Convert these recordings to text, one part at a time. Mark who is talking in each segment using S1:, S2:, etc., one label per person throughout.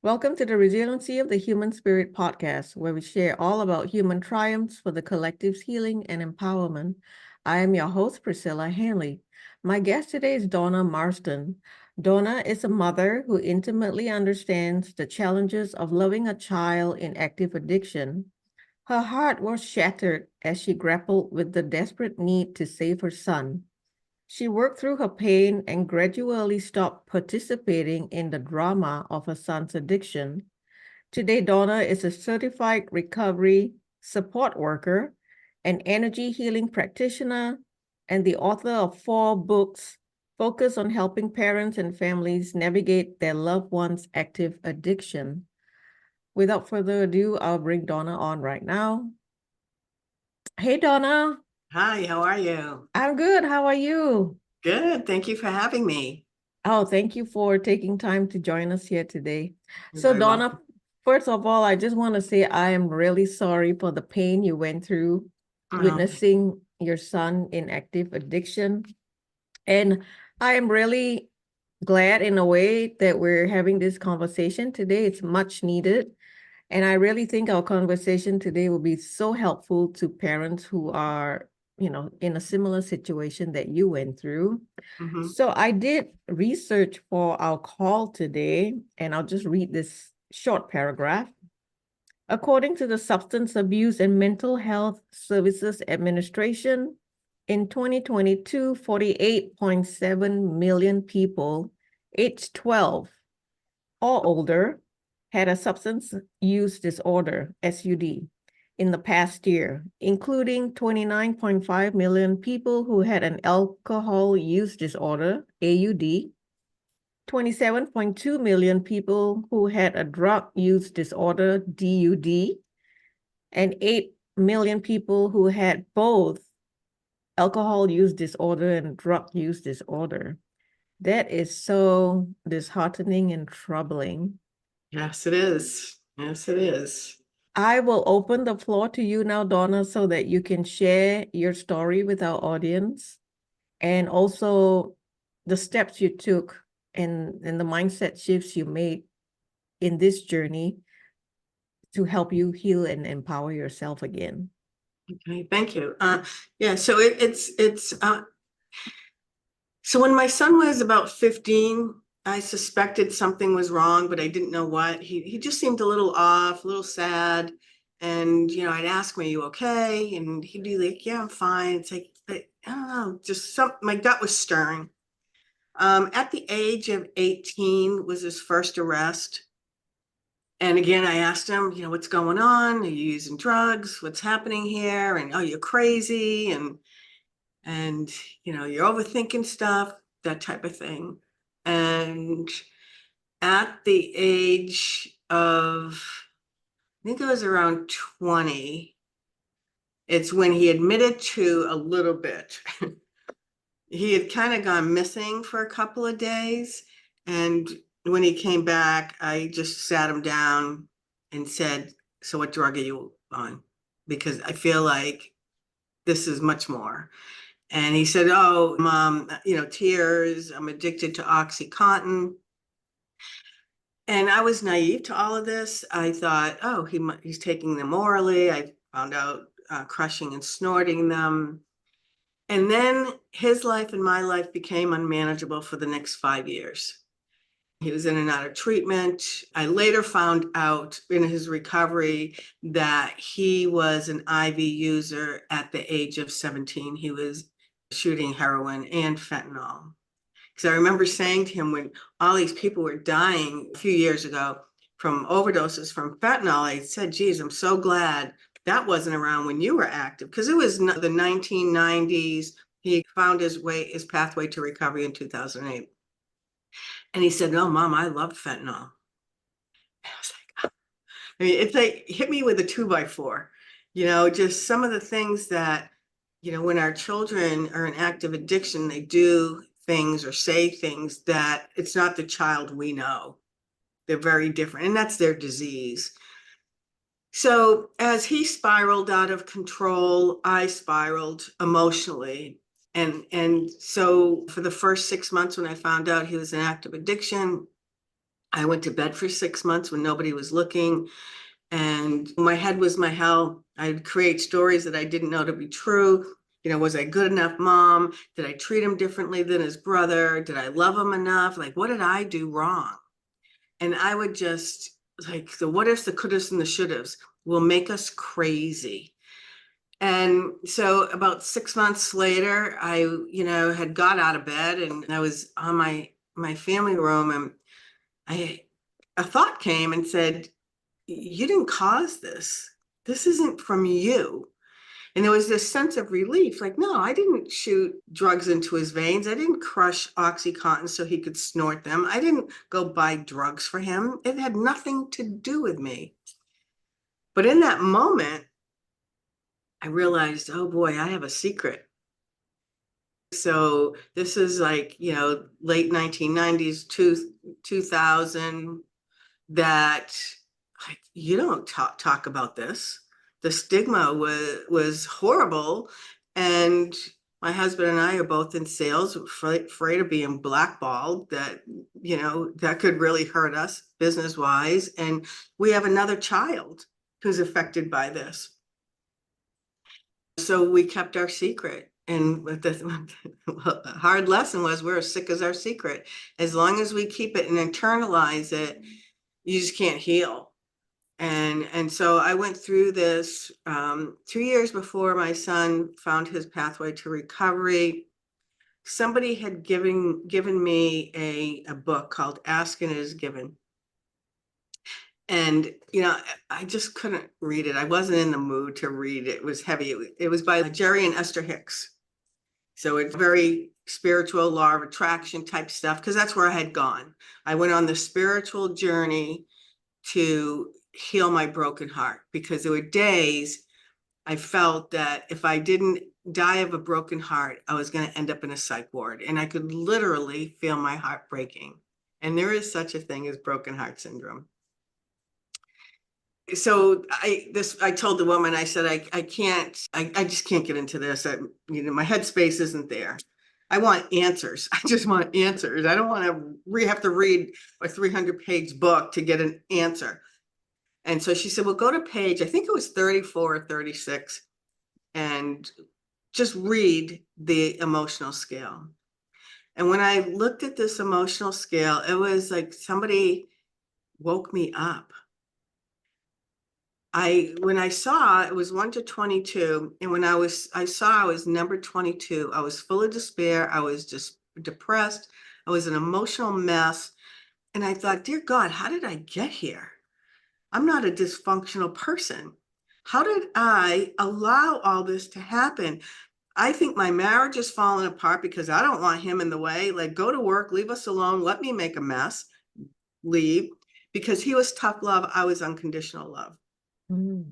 S1: Welcome to the Resiliency of the Human Spirit podcast, where we share all about human triumphs for the collective's healing and empowerment. I am your host, Priscilla Hanley. My guest today is Donna Marston. Donna is a mother who intimately understands the challenges of loving a child in active addiction. Her heart was shattered as she grappled with the desperate need to save her son. She worked through her pain and gradually stopped participating in the drama of her son's addiction. Today, Donna is a certified recovery support worker, an energy healing practitioner, and the author of 4 books focused on helping parents and families navigate their loved one's active addiction. Without further ado, I'll bring Donna on right now. Hey, Donna.
S2: Hi, how are you?
S1: I'm good. How are you?
S2: Good. Thank you for having me.
S1: Oh, thank you for taking time to join us here today.
S2: You're
S1: So,
S2: very
S1: Donna,
S2: welcome.
S1: first of all, I just want to say I am really sorry for the pain you went through
S2: Oh,
S1: witnessing your son in active addiction. And I am really glad in a way that we're having this conversation today. It's much needed. And I really think our conversation today will be so helpful to parents who are, in a similar situation that you went through.
S2: mhm.
S1: So I did research for our call today, and I'll just read this short paragraph. According to the Substance Abuse and Mental Health Services Administration, in 2022, 48.7 million people aged 12 or older had a substance use disorder, SUD, in the past year, including 29.5 million people who had an alcohol use disorder, AUD, 27.2 million people who had a drug use disorder, DUD, and 8 million people who had both alcohol use disorder and drug use disorder. That is so disheartening and troubling.
S2: Yes, it is. Yes, it is.
S1: I will open the floor to you now, Donna, so that you can share your story with our audience and also the steps you took and the mindset shifts you made in this journey to help you heal and empower yourself again.
S2: Okay, thank you. Yeah, so so when my son was about 15, I suspected something was wrong, but I didn't know what. He just seemed a little off, a little sad. And I'd ask him, "Are you okay?" And he'd be like, "Yeah, I'm fine." It's like, I don't know, just my gut was stirring. At the age of 18 was his first arrest. And again, I asked him, "What's going on? Are you using drugs? What's happening here? And oh, you're crazy, and you're overthinking stuff, that type of thing." And at the age of, I think it was around 20, it's when he admitted to a little bit. He had kind of gone missing for a couple of days. And when he came back, I just sat him down and said, "So what drug are you on? Because I feel like this is much more." And he said, "Oh, Mom, tears. I'm addicted to Oxycontin." And I was naive to all of this. I thought, oh, he's taking them orally. I found out crushing and snorting them. And then his life and my life became unmanageable for the next 5 years. He was in and out of treatment. I later found out in his recovery that he was an IV user at the age of 17. He was shooting heroin and fentanyl. Because I remember saying to him, when all these people were dying a few years ago from overdoses from fentanyl, I said, "Geez, I'm so glad that wasn't around when you were active." Because it was the 1990s. He found his pathway to recovery in 2008. And he said, "No, Mom, I love fentanyl." I was like, oh. I mean, it's like hit me with a 2x4, just some of the things that, when our children are in active addiction, they do things or say things that it's not the child we know. They're very different, and that's their disease. So as he spiraled out of control, I spiraled emotionally. And so for the first 6 months when I found out he was in active addiction, I went to bed for 6 months when nobody was looking, and my head was my hell. I'd create stories that I didn't know to be true. Was I good enough mom? Did I treat him differently than his brother? Did I love him enough? Like, what did I do wrong? And I would just, like, the what ifs, the could ifs, and the should ifs will make us crazy. And so about 6 months later, I, had got out of bed and I was on my family room, and I a thought came and said, you didn't cause this. This isn't from you. And there was this sense of relief, like, no, I didn't shoot drugs into his veins. I didn't crush Oxycontin so he could snort them. I didn't go buy drugs for him. It had nothing to do with me. But in that moment, I realized, oh boy, I have a secret. So this is like, late 1990s, 2000, that, like, you don't talk about this. The stigma was horrible. And my husband and I are both in sales, afraid of being blackballed, that, that could really hurt us business wise. And we have another child who's affected by this. So we kept our secret. And the hard lesson was, we're as sick as our secret. As long as we keep it and internalize it, you just can't heal. And so I went through this 2 years before my son found his pathway to recovery. Somebody had given me a book called Ask and It Is Given. And, I just couldn't read it. I wasn't in the mood to read it. It was heavy. It was by Jerry and Esther Hicks. So it's very spiritual, law of attraction type stuff, because that's where I had gone. I went on the spiritual journey to heal my broken heart, because there were days I felt that if I didn't die of a broken heart, I was going to end up in a psych ward, and I could literally feel my heart breaking. And there is such a thing as broken heart syndrome. So I told the woman, I said, I can't, I just can't get into this. My headspace isn't there. I want answers. I just want answers. I don't want to have to read a 300-page book to get an answer. And so she said, well, go to page, I think it was 34 or 36, and just read the emotional scale. And when I looked at this emotional scale, it was like somebody woke me up. When I saw it was 1 to 22, and when I saw I was number 22, I was full of despair. I was just depressed. I was an emotional mess. And I thought, dear God, how did I get here? I'm not a dysfunctional person. How did I allow all this to happen? I think my marriage is falling apart because I don't want him in the way. Like, go to work, leave us alone, let me make a mess, leave. Because he was tough love, I was unconditional love.
S1: Mm.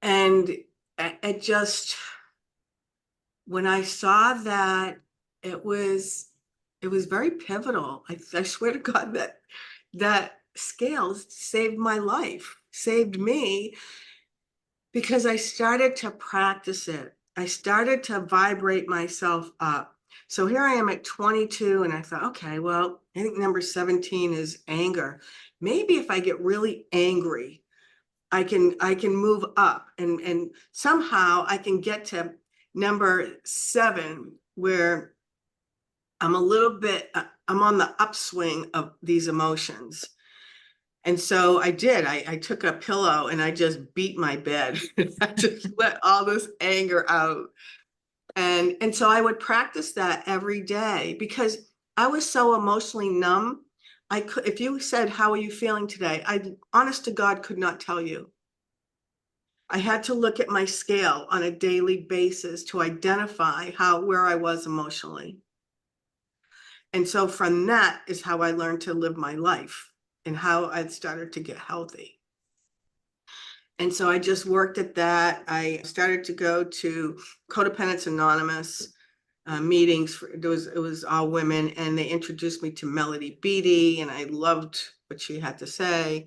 S2: And it just, when I saw that, it was very pivotal. I swear to God that scales saved my life, saved me, because I started to practice it. I started to vibrate myself up. So here I am at 22, and I thought, okay, well, I think number 17 is anger. Maybe if I get really angry, I can move up, and somehow I can get to number 7, where I'm a little bit, I'm on the upswing of these emotions. And so I did. I took a pillow and I just beat my bed. I just let all this anger out. And so I would practice that every day, because I was so emotionally numb. I could, if you said, how are you feeling today? I, honest to God, could not tell you. I had to look at my scale on a daily basis to identify where I was emotionally. And so from that is how I learned to live my life and how I started to get healthy. And so I just worked at that. I started to go to Codependence Anonymous meetings. It was all women, and they introduced me to Melody Beattie, and I loved what she had to say.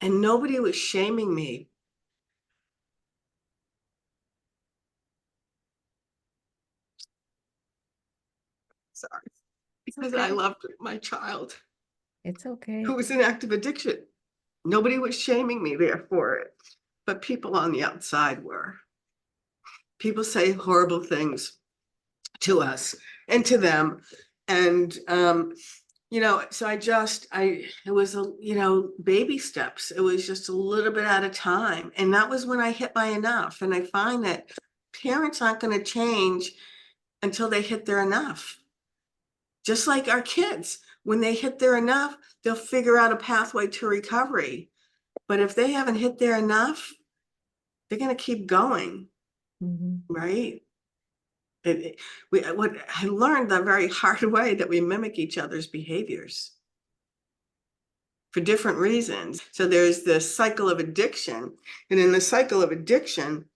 S2: And nobody was shaming me. Sorry. Because I loved my child.
S1: It's
S2: It
S1: okay.
S2: was an active addiction. Nobody was shaming me there for it, but people on the outside were. People say horrible things to us and to them. And, so it was, baby steps. It was just a little bit at a time. And that was when I hit my enough. And I find that parents aren't going to change until they hit their enough. Just like our kids, when they hit their enough, they'll figure out a pathway to recovery. But if they haven't hit their enough, they're going to keep going,
S1: Mhm.
S2: right? What I learned the very hard way that we mimic each other's behaviors for different reasons. So there's this cycle of addiction. And in the cycle of addiction,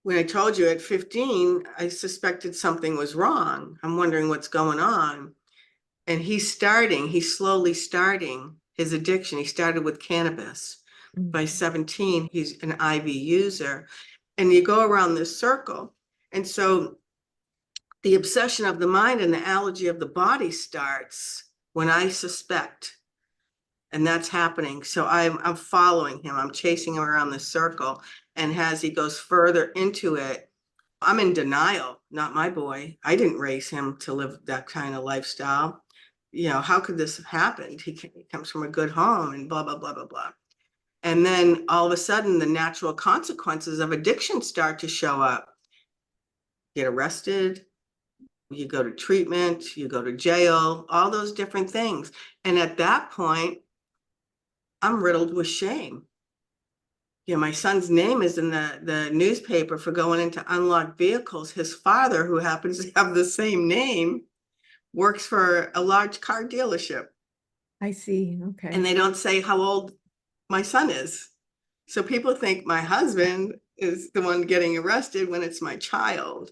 S2: when I told you at 15, I suspected something was wrong. I'm wondering what's going on. And he's slowly starting his addiction. He started with cannabis. By
S1: Mhm.
S2: 17, he's an IV user. And you go around this circle. And so the obsession of the mind and the allergy of the body starts when I suspect, and that's happening. So I'm following him. I'm chasing him around the circle. And as he goes further into it, I'm in denial. Not my boy. I didn't raise him to live that kind of lifestyle. How could this have happened? He comes from a good home and blah, blah, blah, blah, blah. And then all of a sudden, the natural consequences of addiction start to show up. Get arrested, you go to treatment, you go to jail, all those different things. And at that point, I'm riddled with shame. My son's name is in the newspaper for going into unlocked vehicles. His father, who happens to have the same name, works for a large car dealership.
S1: I see. Okay.
S2: And they don't say how old my son is. So people think my husband is the one getting arrested when it's my child.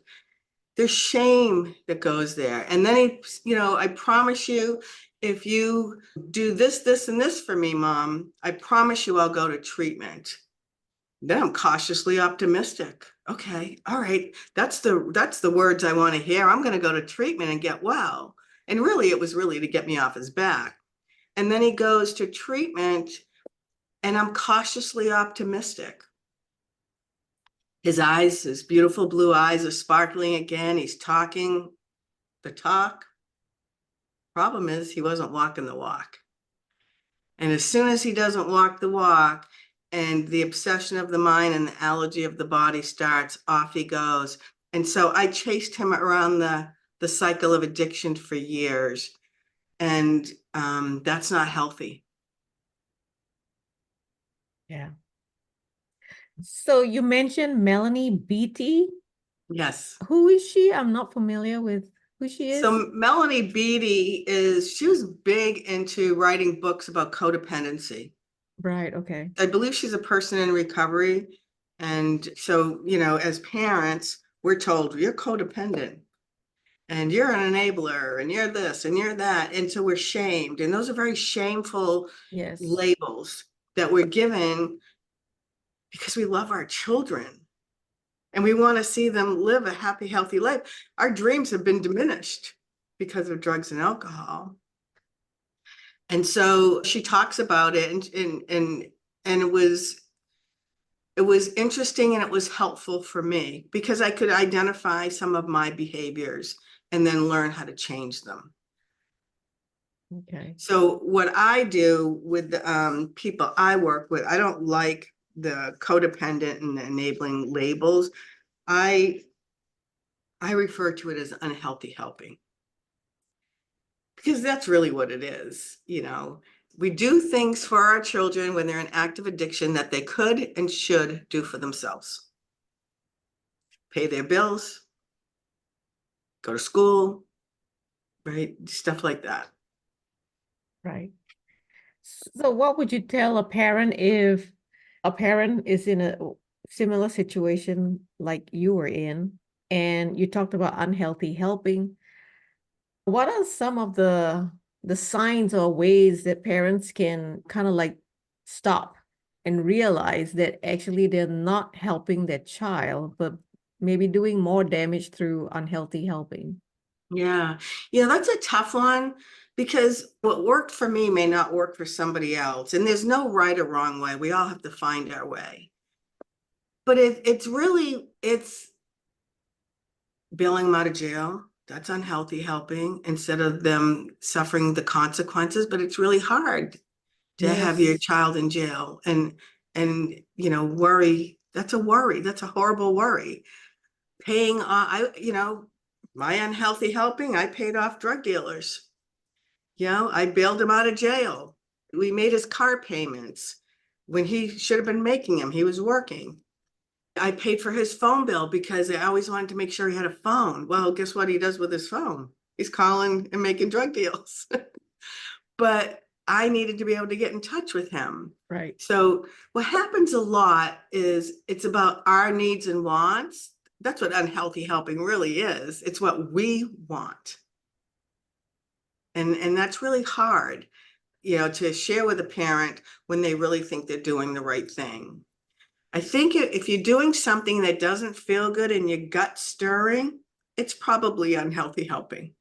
S2: There's shame that goes there. And then I promise you, if you do this, this, and this for me, Mom, I promise you I'll go to treatment. Then I'm cautiously optimistic. Okay, all right. That's the words I want to hear. I'm going to go to treatment and get well. And really, it was really to get me off his back. And then he goes to treatment, and I'm cautiously optimistic. His beautiful blue eyes are sparkling again. He's talking the talk. Problem is, he wasn't walking the walk. And as soon as he doesn't walk the walk, and the obsession of the mind and the allergy of the body starts, off he goes. And so I chased him around the cycle of addiction for years. And that's not healthy.
S1: Yeah. So you mentioned Melanie Beatty.
S2: Yes.
S1: Who is she? I'm not familiar with who she is.
S2: So Melanie Beatty she was big into writing books about codependency.
S1: Right. Okay.
S2: I believe she's a person in recovery. And so, as parents, we're told you're codependent and you're an enabler and you're this and you're that. And so we're shamed. And those are very shameful
S1: Yes.
S2: labels that we're given because we love our children and we want to see them live a happy, healthy life. Our dreams have been diminished because of drugs and alcohol. And so she talks about it and it was interesting and it was helpful for me because I could identify some of my behaviors and then learn how to change them.
S1: Okay.
S2: So what I do with the people I work with, I don't like the codependent and enabling labels. I refer to it as unhealthy helping because that's really what it is. We do things for our children when they're in active addiction that they could and should do for themselves. Pay their bills, go to school, right? Stuff like that.
S1: Right. So what would you tell a parent if a parent is in a similar situation like you were in, and you talked about unhealthy helping? What are some of the signs or ways that parents can kind of like stop and realize that actually they're not helping their child, but maybe doing more damage through unhealthy helping?
S2: Yeah. Yeah, that's a tough one because what worked for me may not work for somebody else. And there's no right or wrong way. We all have to find our way. But it's bailing them out of jail. That's unhealthy helping instead of them suffering the consequences. But it's really hard to have your
S1: Yes.
S2: child in jail and worry. That's a worry. That's a horrible worry. Paying my unhealthy helping, I paid off drug dealers. I bailed him out of jail. We made his car payments when he should have been making them. He was working. I paid for his phone bill because I always wanted to make sure he had a phone. Well, guess what he does with his phone? He's calling and making drug deals. But I needed to be able to get in touch with him.
S1: Right.
S2: So what happens a lot is it's about our needs and wants. That's what unhealthy helping really is. It's what we want. And that's really hard, to share with a parent when they really think they're doing the right thing. I think if you're doing something that doesn't feel good and your gut stirring, it's probably unhealthy helping.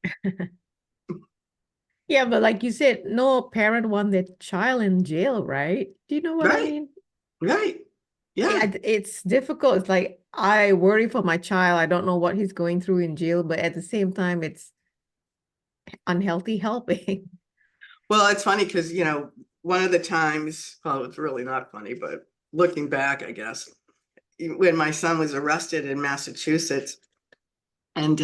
S1: Yeah, but like you said, no parent want their child in jail, right? Do you know what I
S2: Right,
S1: mean?
S2: right. Yeah.
S1: Yeah, it's difficult. It's like I worry for my child. I don't know what he's going through in jail, but at the same time, it's unhealthy helping.
S2: Well, it's funny because, one of the times, well, it's really not funny, but looking back, I guess, when my son was arrested in Massachusetts, and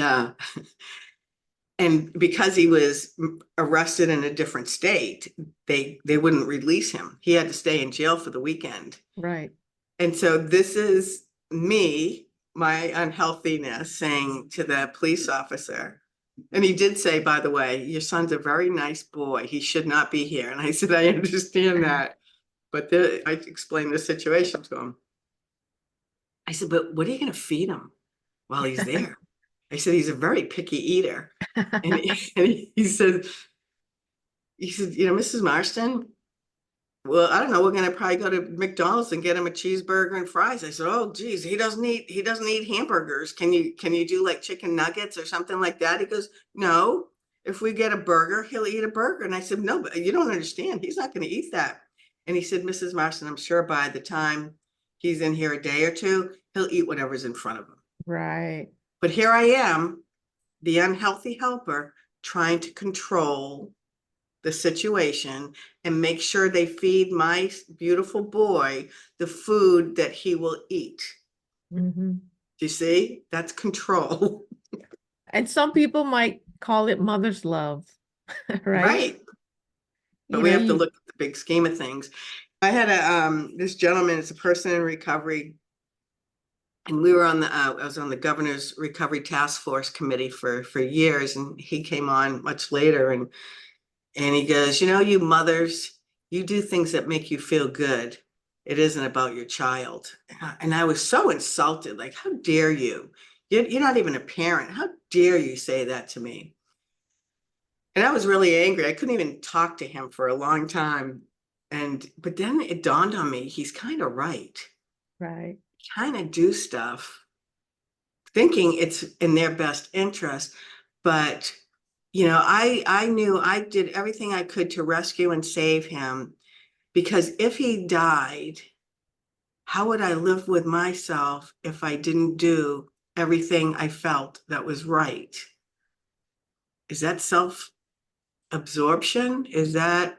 S2: and because he was arrested in a different state, they wouldn't release him. He had to stay in jail for the weekend.
S1: Right.
S2: And so this is me, my unhealthiness, saying to the police officer, and he did say, by the way, your son's a very nice boy. He should not be here. And I said, I understand that. But I explained the situation to him. I said, but what are you going to feed him while he's there? I said, he's a very picky eater. And he said, Mrs. Marston, well, I don't know. We're going to probably go to McDonald's and get him a cheeseburger and fries. I said, oh, geez, he doesn't eat hamburgers. Can you do like chicken nuggets or something like that? He goes, no. If we get a burger, he'll eat a burger. And I said, no, but you don't understand. He's not going to eat that. And he said, Mrs. Marston, I'm sure by the time he's in here a day or two, he'll eat whatever's in front of him.
S1: Right.
S2: But here I am, the unhealthy helper, trying to control the situation and make sure they feed my beautiful boy the food that he will eat.
S1: Hmm.
S2: Do you see? That's control.
S1: And some people might call it mother's love, right?
S2: Right. But
S1: You
S2: we
S1: know,
S2: have to
S1: you,
S2: look at the big scheme of things. I had this gentleman, it's a person in recovery, and we were I was on the governor's recovery task force committee for years, and he came on much later, and he goes, you mothers, you do things that make you feel good. It isn't about your child. And I was so insulted. Like, how dare you? You're not even a parent. How dare you say that to me? And I was really angry. I couldn't even talk to him for a long time. But then it dawned on me, he's kind of right.
S1: right.
S2: Kind of do stuff thinking it's in their best interest. But I knew I did everything I could to rescue and save him, because if he died, how would I live with myself if I didn't do everything I felt that was right? Is that self-absorption? Is that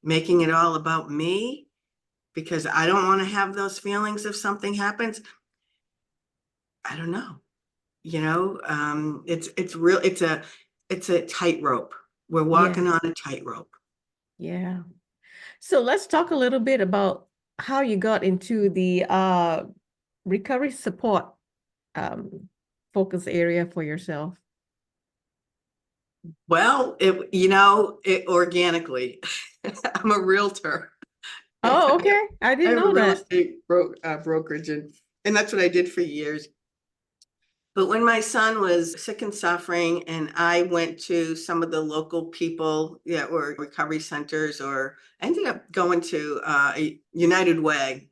S2: making it all about me? Because I don't want to have those feelings if something happens. I don't know. It's real. It's a tightrope. We're walking
S1: Yes.
S2: on a tightrope.
S1: Yeah. So let's talk a little bit about how you got into the recovery support um, focus area for yourself.
S2: Well, it organically. I'm a realtor.
S1: Oh, okay. I
S2: I
S1: didn't
S2: have a
S1: know
S2: real
S1: that.
S2: estate brokerage, and that's what I did for years. But when my son was sick and suffering, and I went to some of the local people, yeah, or recovery centers, or I ended up going to a United Way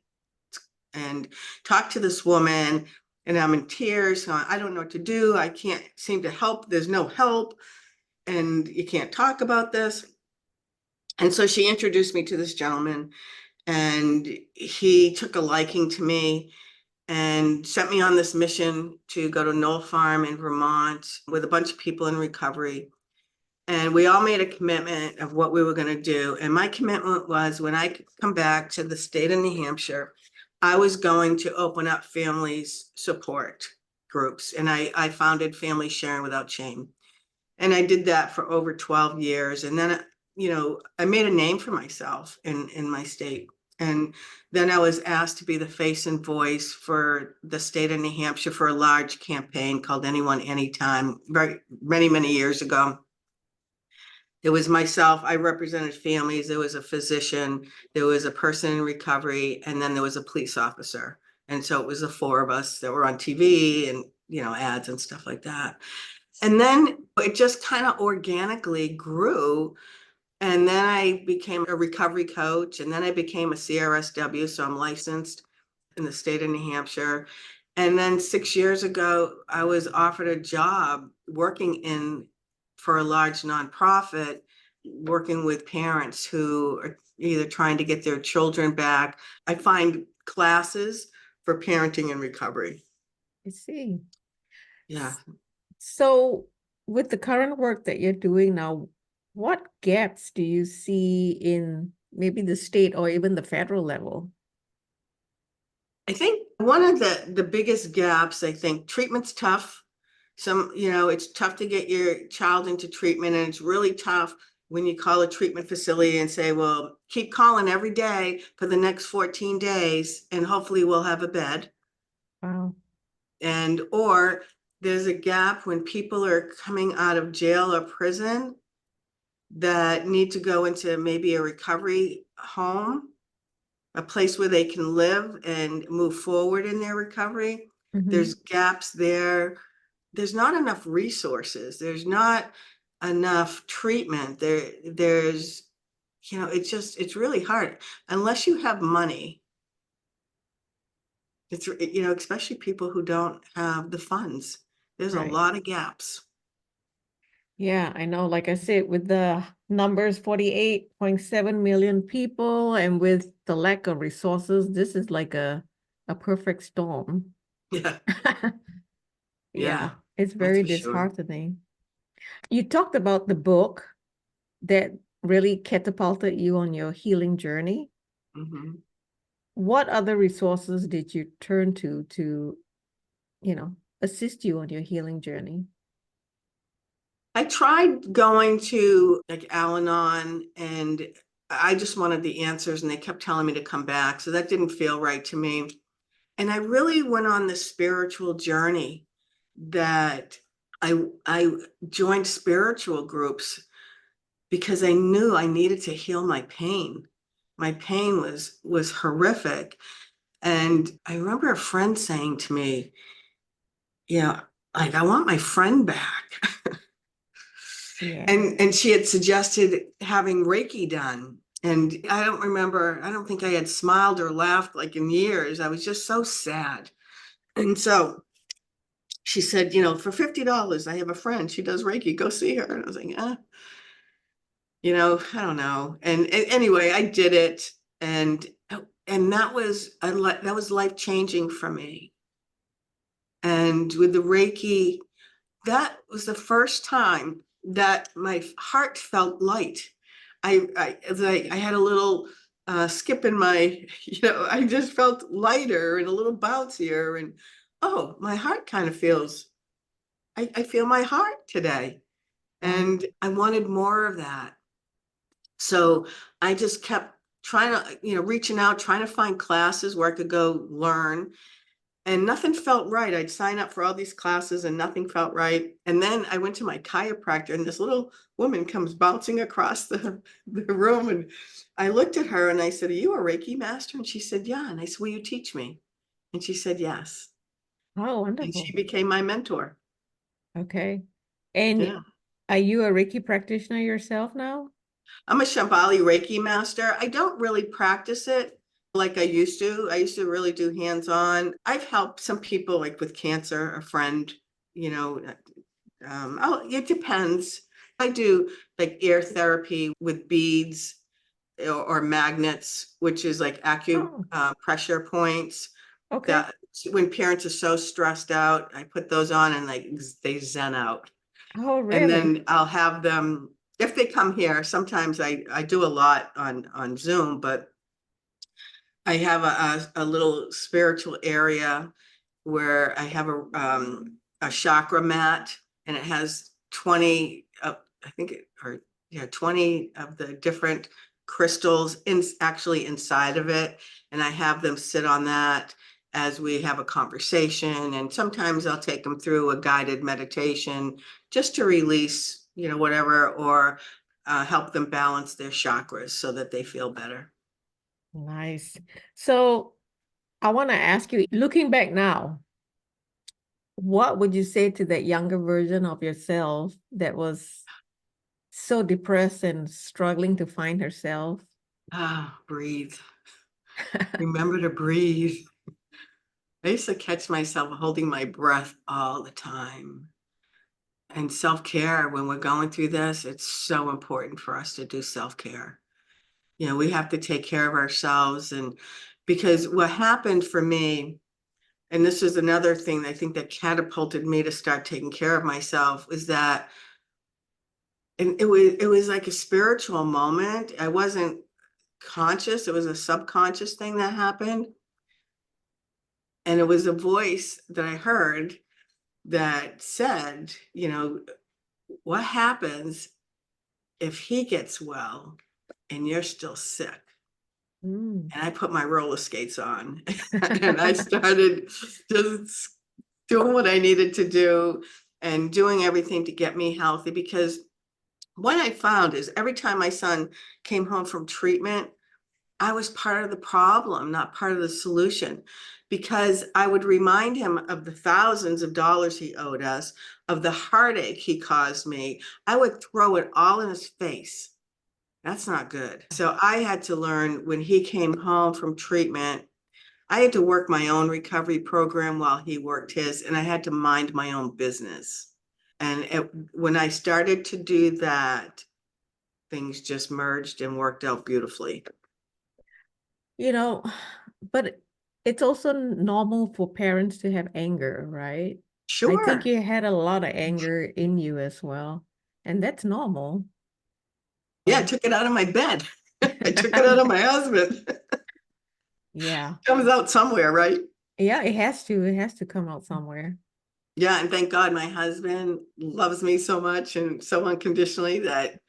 S2: and talked to this woman, and I'm in tears. Going, I don't know what to do. I can't seem to help. There's no help. and you can't talk about this. And so she introduced me to this gentleman, and he took a liking to me and sent me on this mission to go to Knoll Farm in Vermont with a bunch of people in recovery. And we all made a commitment of what we were going to do. And my commitment was, when I come back to the state of New Hampshire, I was going to open up families support groups. And I founded Family Sharing Without Shame. And I did that for over 12 years. And then, I made a name for myself in my state. And then I was asked to be the face and voice for the state of New Hampshire for a large campaign called Anyone, Anytime, very many, many years ago. It was myself. I represented families. There was a physician, there was a person in recovery, and then there was a police officer. And so it was the four of us that were on TV and, ads and stuff like that. And then it just kind of organically grew. And then I became a recovery coach, and then I became a CRSW. So I'm licensed in the state of New Hampshire. And then 6 years ago, I was offered a job working for a large nonprofit, working with parents who are either trying to get their children back. I find classes for parenting and recovery.
S1: I see.
S2: Yeah.
S1: So with the current work that you're doing now, what gaps do you see in maybe the state or even the federal level?
S2: I think one of the biggest gaps, I think treatment's tough. It's tough to get your child into treatment, and it's really tough when you call a treatment facility and say, well, keep calling every day for the next 14 days and hopefully we'll have a bed.
S1: Wow.
S2: Or there's a gap when people are coming out of jail or prison that need to go into maybe a recovery home, a place where they can live and move forward in their recovery. There's gaps there. There's not enough resources. There's not enough treatment. There's, it's really hard unless you have money. It's, especially people who don't have the funds. There's a
S1: Right.
S2: lot of gaps.
S1: Yeah, I know. Like I said, with the numbers, 48.7 million people, and with the lack of resources, this is like a perfect storm.
S2: Yeah,
S1: Yeah,
S2: yeah,
S1: it's
S2: that's
S1: very
S2: for sure.
S1: disheartening. You talked about the book that really catapulted you on your healing journey.
S2: Mhm.
S1: What other resources did you turn to, assist you on your healing journey?
S2: I tried going to like Al-Anon, and I just wanted the answers, and they kept telling me to come back. So that didn't feel right to me. And I really went on this spiritual journey that I joined spiritual groups because I knew I needed to heal my pain. My pain was horrific. And I remember a friend saying to me, like, I want my friend back.
S1: Yeah.
S2: And she had suggested having Reiki done. And I don't think I had smiled or laughed like in years. I was just so sad. And so she said, for $50, I have a friend. She does Reiki. Go see her. And I was like, I don't know. And anyway, I did it. And that was life changing for me. And with the Reiki, that was the first time that my heart felt light. I had a little skip in my, I just felt lighter and a little bouncier. And oh, my heart kind of I feel my heart today.
S1: Wow.
S2: And I wanted more of that. So I just kept trying to, reaching out, trying to find classes where I could go learn. And nothing felt right. I'd sign up for all these classes and nothing felt right. And then I went to my chiropractor, and this little woman comes bouncing across the room. And I looked at her and I said, are you a Reiki master? And she said, yeah. And I said, will you teach me? And she said, yes.
S1: Oh,
S2: And she
S1: wonderful.
S2: became my mentor.
S1: Okay. And
S2: Yeah.
S1: are you a Reiki practitioner yourself now?
S2: I'm a Shambhali Reiki master. I don't really practice it like I used to. I used to really do hands-on. I've helped some people like with cancer, a friend, it depends. I do like air therapy with beads or magnets, which is like
S1: Oh,
S2: pressure points
S1: okay.
S2: that when parents are so stressed out, I put those on and like they zen out.
S1: Oh,
S2: And
S1: really?
S2: then I'll have them, if they come here, sometimes I do a lot on Zoom, but I have a little spiritual area where I have a chakra mat, and it has 20, I think it, or yeah, 20 of the different crystals actually inside of it. And I have them sit on that as we have a conversation. And sometimes I'll take them through a guided meditation just to release, whatever, or help them balance their chakras so that they feel better.
S1: Nice. So I want to ask you, looking back now, what would you say to that younger version of yourself that was so depressed and struggling to find herself?
S2: Breathe. Remember to breathe. I used to catch myself holding my breath all the time. And self-care, when we're going through this, it's so important for us to do self-care. We have to take care of ourselves. And because what happened for me, and this is another thing I think that catapulted me to start taking care of myself, is that, and it was like a spiritual moment. I wasn't conscious. It was a subconscious thing that happened. And it was a voice that I heard that said, what happens if he gets well and you're still sick?
S1: Mm.
S2: And I put my roller skates on and I started just doing what I needed to do and doing everything to get me healthy. Because what I found is every time my son came home from treatment, I was part of the problem, not part of the solution, because I would remind him of the thousands of dollars he owed us, of the heartache he caused me. I would throw it all in his face. That's not good. So I had to learn when he came home from treatment, I had to work my own recovery program while he worked his, and I had to mind my own business. And when I started to do that, things just merged and worked out beautifully.
S1: You know, but it's also normal for parents to have anger, right? I think
S2: Sure.
S1: you had a lot of anger in you as well, and that's normal.
S2: Yeah, I
S1: So,
S2: took it out of my bed. I took it out of my husband.
S1: yeah.
S2: Comes out somewhere, right?
S1: Yeah, it has to. It has to come out somewhere.
S2: Yeah, and thank God my husband loves me so much and so unconditionally that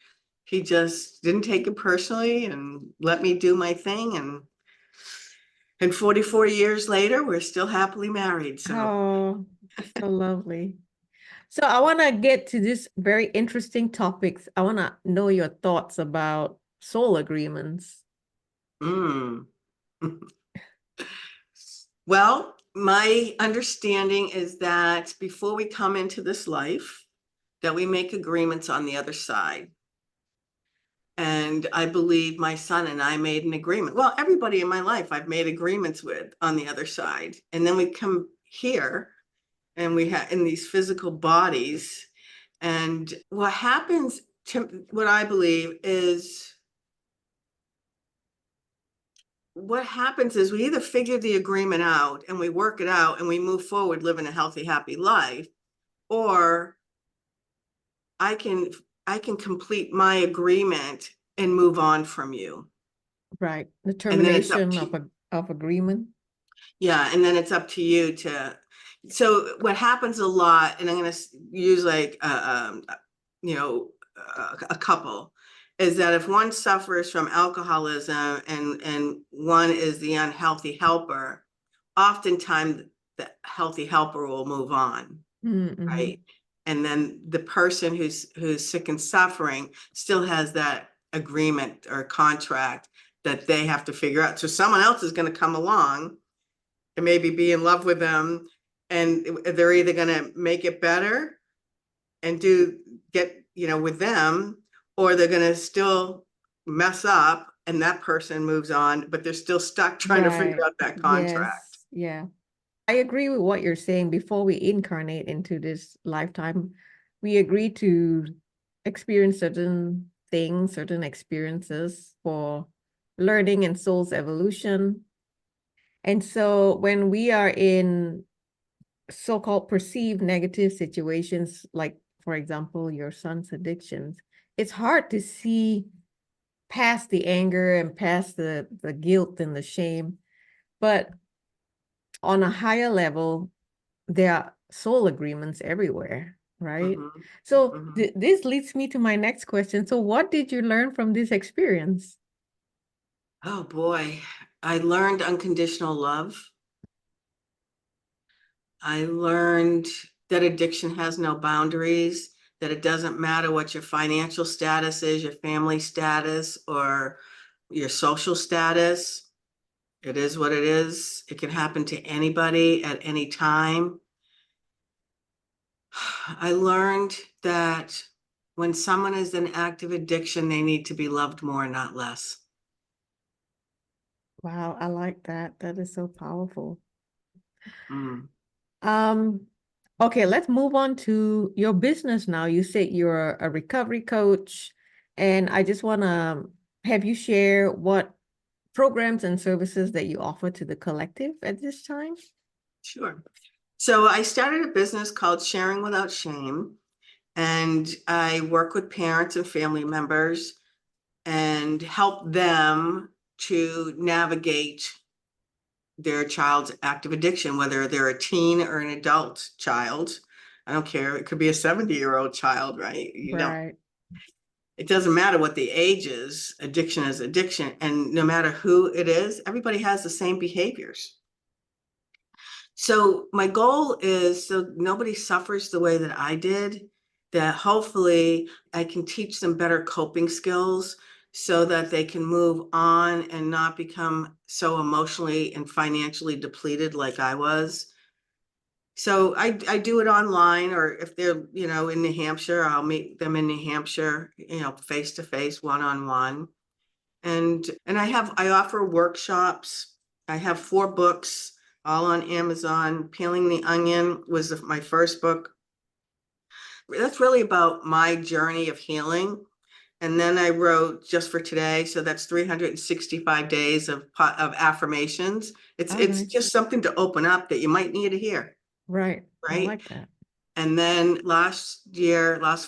S2: he just didn't take it personally and let me do my thing. And 44 years later, we're still happily married. So,
S1: Oh, so lovely. So I want to get to this very interesting topics. I want to know your thoughts about soul agreements.
S2: mm. Well, my understanding is that before we come into this life, that we make agreements on the other side. And I believe my son and I made an agreement. Well, everybody in my life I've made agreements with on the other side. And then we come here and we have in these physical bodies. And what happens to what I believe is what happens is we either figure the agreement out and we work it out and we move forward living a healthy, happy life, or I can I can complete my agreement and move on from you.
S1: Right. The
S2: And then it's up
S1: termination
S2: to
S1: of agreement.
S2: Yeah, and then it's up to you to. So what happens a lot, and I'm going to use like a couple, is that if one suffers from alcoholism and one is the unhealthy helper, oftentimes the healthy helper will move on,
S1: Mm-hmm.
S2: right? And then the person who's sick and suffering still has that agreement or contract that they have to figure out. So someone else is going to come along and maybe be in love with them, and they're either going to make it better and get with them, or they're going to still mess up and that person moves on, but they're still stuck trying to figure
S1: Right.
S2: out that contract.
S1: Yes. Yeah. I agree with what you're saying. Before we incarnate into this lifetime, we agree to experience certain things, certain experiences for learning and soul's evolution. And so when we are in so-called perceived negative situations, like, for example, your son's addictions, it's hard to see past the anger and past the guilt and the shame. But on a higher level, there are soul agreements everywhere, right?
S2: Mhm,
S1: So
S2: mhm.
S1: this leads me to my next question. So what did you learn from this experience?
S2: Oh boy, I learned unconditional love. I learned that addiction has no boundaries, that it doesn't matter what your financial status is, your family status, or your social status. It is what it is. It can happen to anybody at any time. I learned that when someone is in active addiction, they need to be loved more, not less.
S1: Wow, I like that. That is so powerful.
S2: Mm,
S1: Um, okay, let's move on to your business now. You said you're a recovery coach, and I just want to have you share what programs and services that you offer to the collective at this time.
S2: sure. So I started a business called Sharing Without Shame, and I work with parents and family members and help them to navigate their child's active addiction, whether they're a teen or an adult child. I don't care. It could be a 70-year-old child, right?
S1: Right.
S2: It doesn't matter what the age is. Addiction is addiction. And no matter who it is, everybody has the same behaviors. So my goal is so nobody suffers the way that I did, that hopefully I can teach them better coping skills so that they can move on and not become so emotionally and financially depleted like I was. So I do it online, or if they're, in New Hampshire, I'll meet them in New Hampshire, face to face, one-on-one. And I offer workshops. I have 4 books all on Amazon. Peeling the Onion was my first book. That's really about my journey of healing. And then I wrote Just for Today. So that's 365 days of affirmations. It's
S1: Oh,
S2: it's
S1: nice.
S2: just something to open up that you might need to hear,
S1: Right. I
S2: right?
S1: like that.
S2: And then last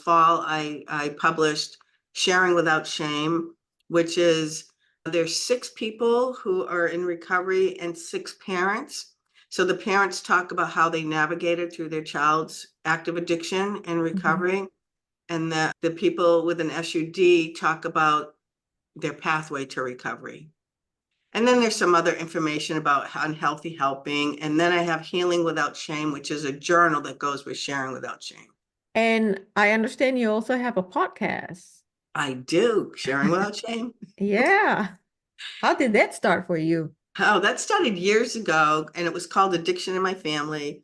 S2: fall, I published Sharing Without Shame, which is there's 6 people who are in recovery and 6 parents. So the parents talk about how they navigated through their child's active addiction and
S1: Mhm.
S2: recovery. And the people with an SUD talk about their pathway to recovery. And then there's some other information about unhealthy helping. And then I have Healing Without Shame, which is a journal that goes with Sharing Without Shame.
S1: And I understand you also have a podcast.
S2: I do, Sharing Without Shame.
S1: Yeah. How did that start for you?
S2: Oh, that started years ago, and it was called Addiction in My Family.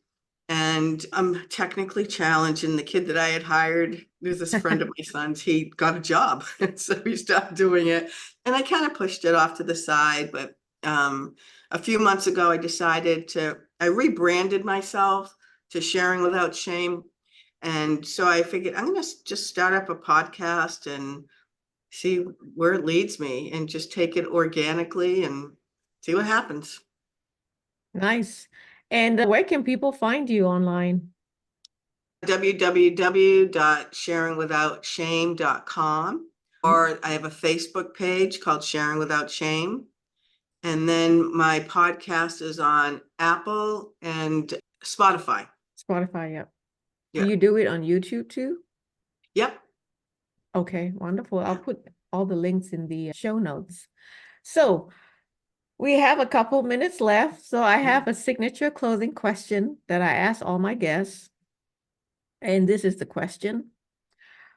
S2: And I'm technically challenged. And the kid that I had hired, who's this friend of my son's, he got a job. And so we stopped doing it. And I kind of pushed it off to the side. But a few months ago, I rebranded myself to Sharing Without Shame. And so I figured I'm going to just start up a podcast and see where it leads me and just take it organically and see what happens.
S1: Nice. And where can people find you online?
S2: www.sharingwithoutshame.com, or I have a Facebook page called Sharing Without Shame. And then my podcast is on Apple and Spotify.
S1: Spotify, yep. Do
S2: Yeah.
S1: you do it on YouTube too?
S2: Yep.
S1: Okay, wonderful. I'll put all the links in the show notes. So we have a couple minutes left. So I have a signature closing question that I ask all my guests. And this is the question.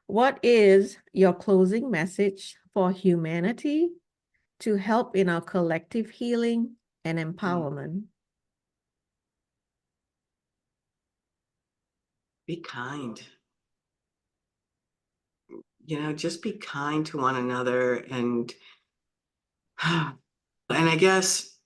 S1: What is your closing message for humanity to help in our collective healing and empowerment?
S2: Be kind. Just be kind to one another. And I guess,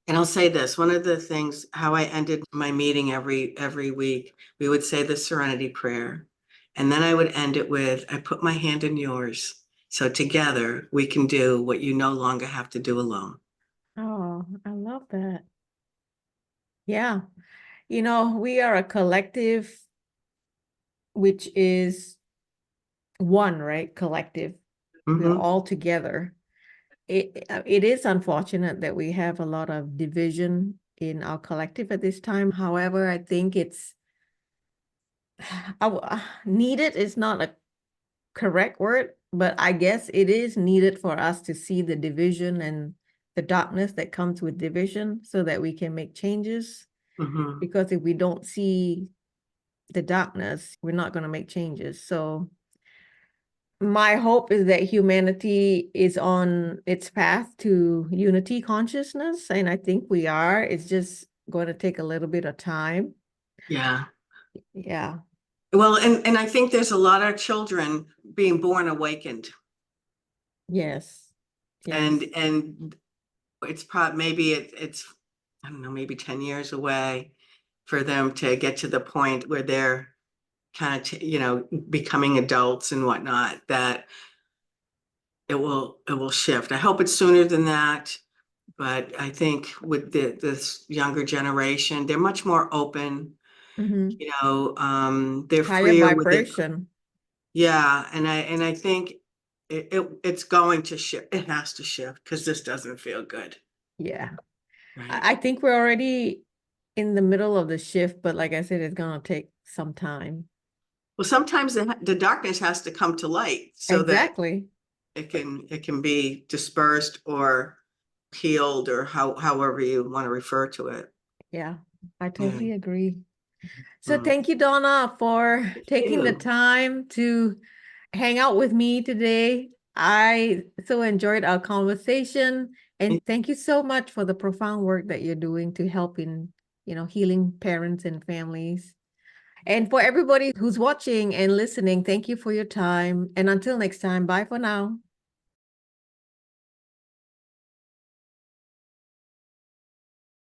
S2: and I'll say this, one of the things, how I ended my meeting every week, we would say the Serenity Prayer. And then I would end it with, I put my hand in yours. So together we can do what you no longer have to do alone.
S1: Oh, I love that. Yeah. We are a collective, which is one, right? Collective. We're
S2: Hmm.
S1: all together. It is unfortunate that we have a lot of division in our collective at this time. However, I think it's needed is not a correct word, but I guess it is needed for us to see the division and the darkness that comes with division so that we can make changes.
S2: Hmm.
S1: Because if we don't see the darkness, we're not going to make changes. So my hope is that humanity is on its path to unity consciousness, and I think we are. It's just going to take a little bit of time.
S2: Yeah.
S1: Yeah.
S2: Well, and I think there's a lot of children being born awakened.
S1: Yes. Yes.
S2: And it's probably maybe it's I don't know, maybe 10 years away for them to get to the point where they're kind of becoming adults and whatnot, that it will shift. I hope it's sooner than that, but I think with this younger generation, they're much more open.
S1: Mm-hmm.
S2: They're
S1: Higher
S2: freer with it.
S1: vibration.
S2: Yeah, and I think it's going to shift. It has to shift because this doesn't feel good,
S1: Yeah.
S2: right?
S1: I think we're already in the middle of the shift, but like I said, it's going to take some time.
S2: Well, sometimes the darkness has to come to light so that
S1: Exactly.
S2: it can be dispersed or healed, or however you want to refer to it.
S1: Yeah, I
S2: Yeah.
S1: totally agree. So
S2: Mm.
S1: thank you, Donna, for
S2: Thank
S1: taking the
S2: you.
S1: time to hang out with me today. I so enjoyed our conversation, and thank you so much for the profound work that you're doing to help in, healing parents and families. And for everybody who's watching and listening, thank you for your time. And until next time, bye for now.